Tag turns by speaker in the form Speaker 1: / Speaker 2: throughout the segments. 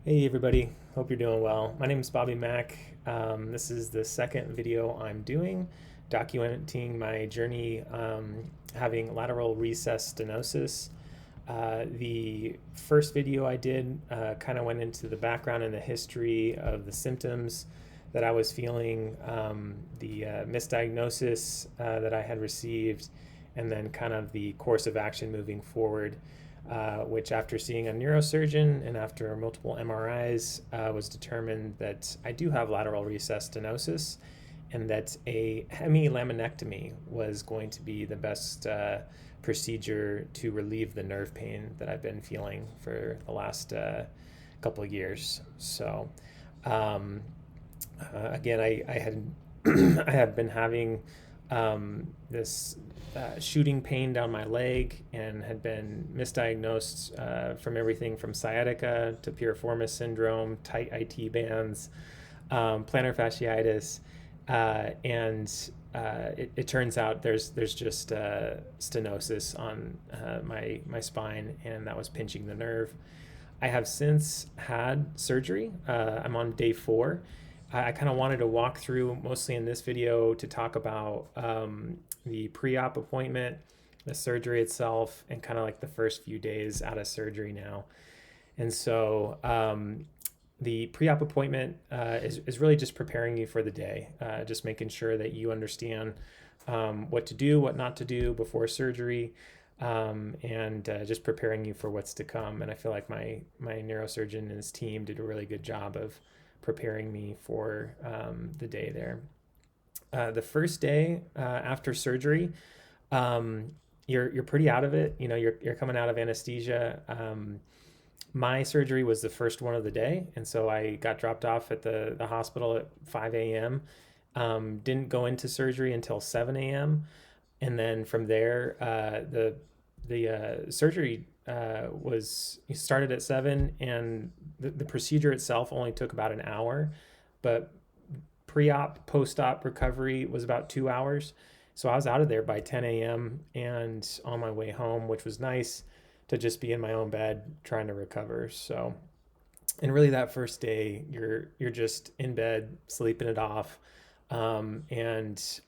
Speaker 1: Hey everybody, hope you're doing well. My name is Bobby Mack. This is the second video I'm doing documenting my journey having lateral recess stenosis. The first video I did kind of went into the background and the history of the symptoms that I was feeling, the misdiagnosis that I had received, and then kind of the course of action moving forward. Which after seeing a neurosurgeon and after multiple MRIs was determined that I do have lateral recess stenosis and that a hemilaminectomy was going to be the best procedure to relieve the nerve pain that I've been feeling for the last couple of years. So um, again, I had I have been having this shooting pain down my leg and had been misdiagnosed from everything from sciatica to piriformis syndrome, tight IT bands, plantar fasciitis, and it turns out there's just stenosis on my spine, and that was pinching the nerve. I have since had surgery. I'm on day 4. I kind of wanted to walk through, mostly in this video, to talk about the pre-op appointment, the surgery itself, and kind of like the first few days out of surgery now. And so the pre-op appointment is really just preparing you for the day, just making sure that you understand what to do, what not to do before surgery, and just preparing you for what's to come. And I feel like my neurosurgeon and his team did a really good job of preparing me for the day there. The first day after surgery, you're pretty out of it. You know, you're coming out of anesthesia. My surgery was the first one of the day, and so I got dropped off at the hospital at 5 a.m. Didn't go into surgery until 7 a.m. And then from there, the surgery was started at 7, and the procedure itself only took about an hour, but pre-op, post-op recovery was about 2 hours. So I was out of there by 10 a.m. and on my way home, which was nice to just be in my own bed trying to recover. So, and really that first day, you're just in bed, sleeping it off, and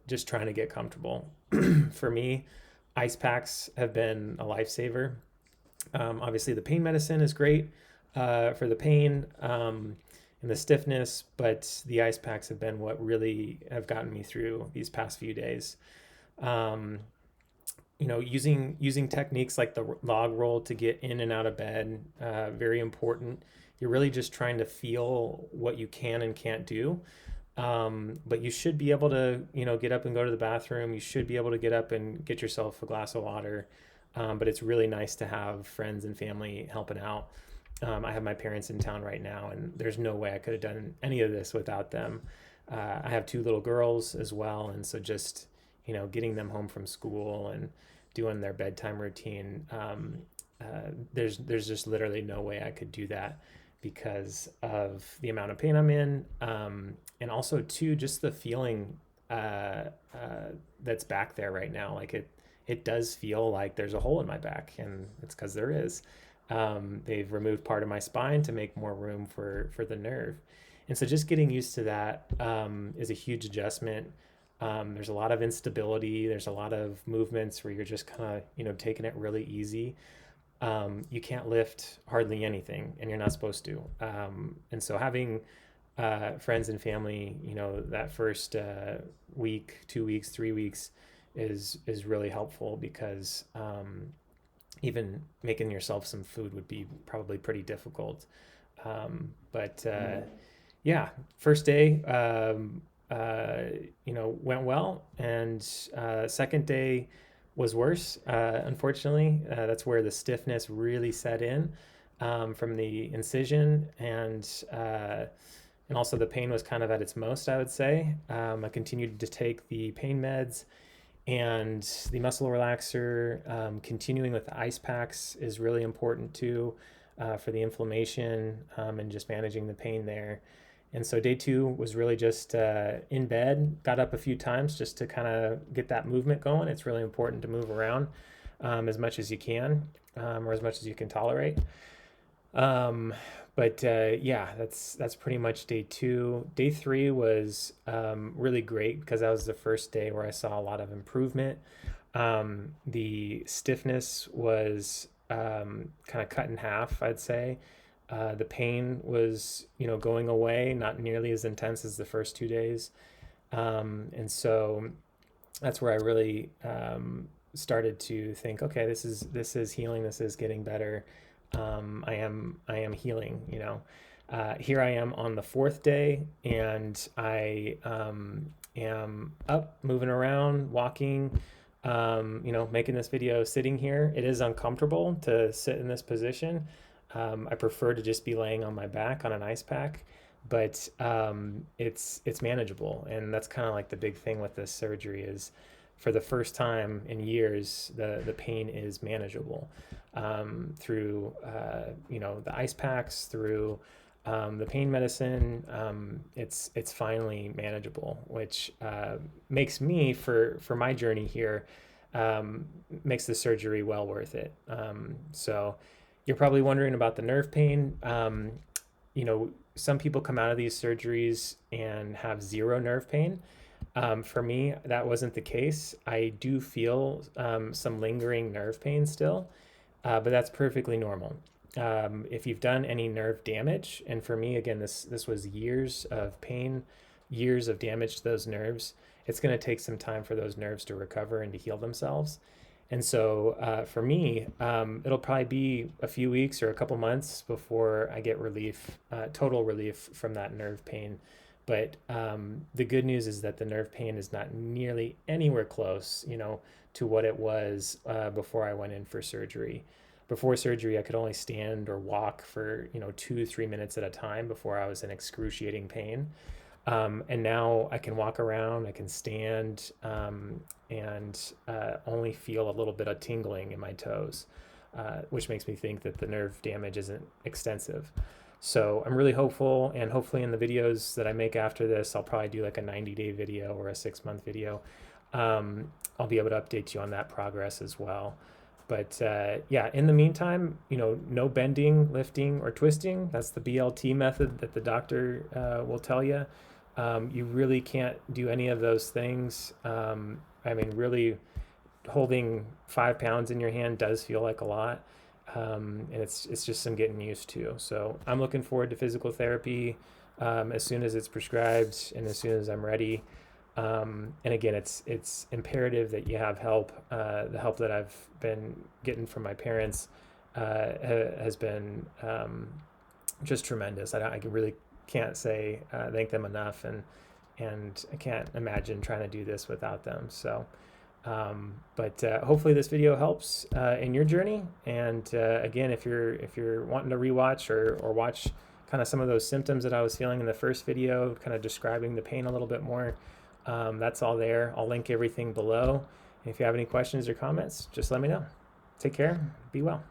Speaker 1: just trying to get comfortable. For me, ice packs have been a lifesaver. Obviously, the pain medicine is great for the pain and the stiffness, but the ice packs have been what really have gotten me through these past few days. You know, using techniques like the log roll to get in and out of bed, very important. You're really just trying to feel what you can and can't do. But you should be able to, get up and go to the bathroom. You should be able to get up and get yourself a glass of water. But it's really nice to have friends and family helping out. I have my parents in town right now, and there's no way I could have done any of this without them. I have 2 little girls as well, and so just, getting them home from school and doing their bedtime routine, there's just literally no way I could do that because of the amount of pain I'm in, and also too just the feeling that's back there right now. Like it does feel like there's a hole in my back, and it's because there is. They've removed part of my spine to make more room for the nerve, and so just getting used to that is a huge adjustment. There's a lot of instability. There's a lot of movements where you're just kind of taking it really easy. You can't lift hardly anything, and you're not supposed to. And so having friends and family, that first week, 2 weeks, 3 weeks is really helpful because even making yourself some food would be probably pretty difficult. But yeah, first day, went well, and second day was worse. Unfortunately, that's where the stiffness really set in from the incision, and also the pain was kind of at its most, I would say. I continued to take the pain meds and the muscle relaxer. Continuing with the ice packs is really important too, for the inflammation and just managing the pain there. And so day 2 was really just in bed, got up a few times just to kind of get that movement going. It's really important to move around as much as you can, or as much as you can tolerate. But yeah, that's pretty much day two. Day three was really great because that was the first day where I saw a lot of improvement. The stiffness was kind of cut in half, I'd say. The pain was, going away, not nearly as intense as the first 2 days. And so that's where I really started to think, okay, this is healing. This is getting better. I am healing. Here I am on the fourth day, and I am up, moving around, walking. Making this video sitting here. It is uncomfortable to sit in this position. I prefer to just be laying on my back on an ice pack, but it's manageable, and that's kind of like the big thing with this surgery is, for the first time in years, the pain is manageable through the ice packs, through the pain medicine. It's finally manageable, which makes me, for my journey here, makes the surgery well worth it. So you're probably wondering about the nerve pain. Some people come out of these surgeries and have zero nerve pain. For me, that wasn't the case. I do feel some lingering nerve pain still, but that's perfectly normal. If you've done any nerve damage, and for me, again, this was years of pain, years of damage to those nerves, it's going to take some time for those nerves to recover and to heal themselves. And so for me, it'll probably be a few weeks or a couple months before I get relief, total relief from that nerve pain. But the good news is that the nerve pain is not nearly anywhere close, to what it was before I went in for surgery. Before surgery, I could only stand or walk for 2-3 minutes at a time before I was in excruciating pain. And now I can walk around, I can stand, and only feel a little bit of tingling in my toes, which makes me think that the nerve damage isn't extensive. So I'm really hopeful, and hopefully in the videos that I make after this, I'll probably do like a 90-day video or a 6-month video. I'll be able to update you on that progress as well. But yeah, in the meantime, no bending, lifting, or twisting. That's the BLT method that the doctor will tell you. You really can't do any of those things. Really, holding 5 pounds in your hand does feel like a lot. And it's just some getting used to. So I'm looking forward to physical therapy as soon as it's prescribed and as soon as I'm ready. And again, it's imperative that you have help. The help that I've been getting from my parents has been just tremendous. I really can't say thank them enough, and I can't imagine trying to do this without them. So, but hopefully this video helps in your journey. And again, if you're wanting to rewatch or watch kind of some of those symptoms that I was feeling in the first video, kind of describing the pain a little bit more, that's all there. I'll link everything below. And if you have any questions or comments, just let me know. Take care. Be well.